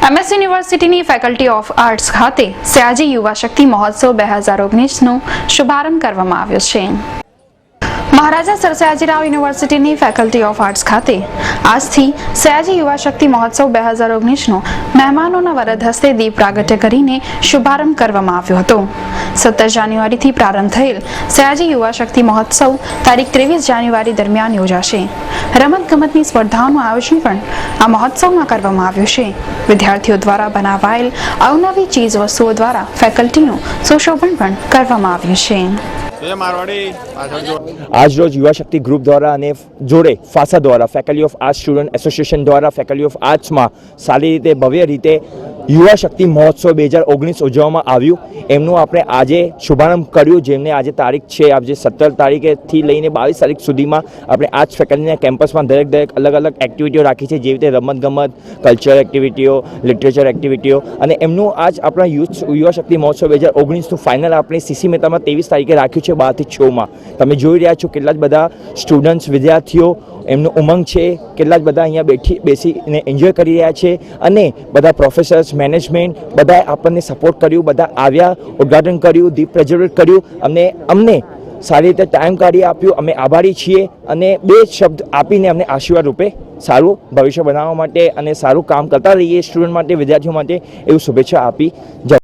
MS યુનિવર્સિટીની faculty of arts ખાતે સયાજી યુવા શક્તિ મહોત્સવ 2019નો શુભારંભ કરવામાં આવ્યો છે। મહારાજા સર સયાજીરાવ યુનિવર્સિટીની ફેકલ્ટી ઓફ આર્ટ્સ ખાતે આજથી સયાજી યુવા શક્તિ મહોત્સવ 2019નો મહેમાનોના વરદ હસ્તે દીપ પ્રાગટ્ય કરીને શુભારંભ કરવામાં આવ્યો હતો। 17 જાન્યુઆરીથી પ્રારંભ થયેલ સયાજી યુવા શક્તિ મહોત્સવ તારીખ 23 જાન્યુઆરી દરમિયાન યોજાશે। રમતગમતની સ્પર્ધાઓનું આયોજન પણ આ મહોત્સવમાં કરવામાં આવ્યું છે। વિદ્યાર્થીઓ દ્વારા બનાવાયેલ અવનવી ચીજ વસ્તુઓ દ્વારા ફેકલ્ટીનું સુશોભન પણ કરવામાં આવ્યું છે। आज रोज युवा शक्ति ग्रुप द्वारा અને જોડે ફાસા દ્વારા faculty of arts student association દ્વારા ફેકલ્ટી ઓફ આર્ટ્સમાં સારી રીતે ભવ્ય રીતે યુવા શક્તિ મહોત્સવ 2019 ઉજવવામાં આવ્યું। એમનું આપણે આજે શુભારંભ કર્યું, જેમને આજે તારીખ છે આજે 17 તારીખેથી લઈને 22 તારીખ સુધીમાં આપણે આર્ટ્સ ફેકલ્ટીના કેમ્પસમાં દરેક અલગ અલગ એક્ટિવિટીઓ રાખી છે, જેવી રીતે રમતગમત, કલ્ચરલ એક્ટિવિટીઓ, લિટરેચર એક્ટિવિટીઓ, અને એમનું આજ આપણા યુવા શક્તિ મહોત્સવ 2019નું ફાઇનલ આપણે સીસી મહેતામાં 23 તારીખે રાખ્યું છે 12 થી 6 માં। તમે જોઈ રહ્યા છો કેટલા જ બધા સ્ટુડન્ટ્સ વિદ્યાર્થીઓ એમનું ઉમંગ છે, કેટલા જ બધા અહીંયા બેસીને એન્જોય કરી રહ્યા છે, અને બધા પ્રોફેસર્સ, મેનેજમેન્ટ બધાએ આપણને સપોર્ટ કર્યું, બધા આવ્યા, ઉદ્ઘાટન કર્યું, દીપ પ્રજ્વલિત કર્યું, અને અમને સારી રીતે ટાઈમ કાઢી આપ્યું। અમે આભારી છીએ, અને 2 શબ્દ આપીને અમને આશીર્વાદ રૂપે સારું ભવિષ્ય બનાવવા માટે અને સારું કામ કરતા રહીએ સ્ટુડન્ટ માટે, વિદ્યાર્થીઓ માટે, એવું શુભેચ્છા આપી જય।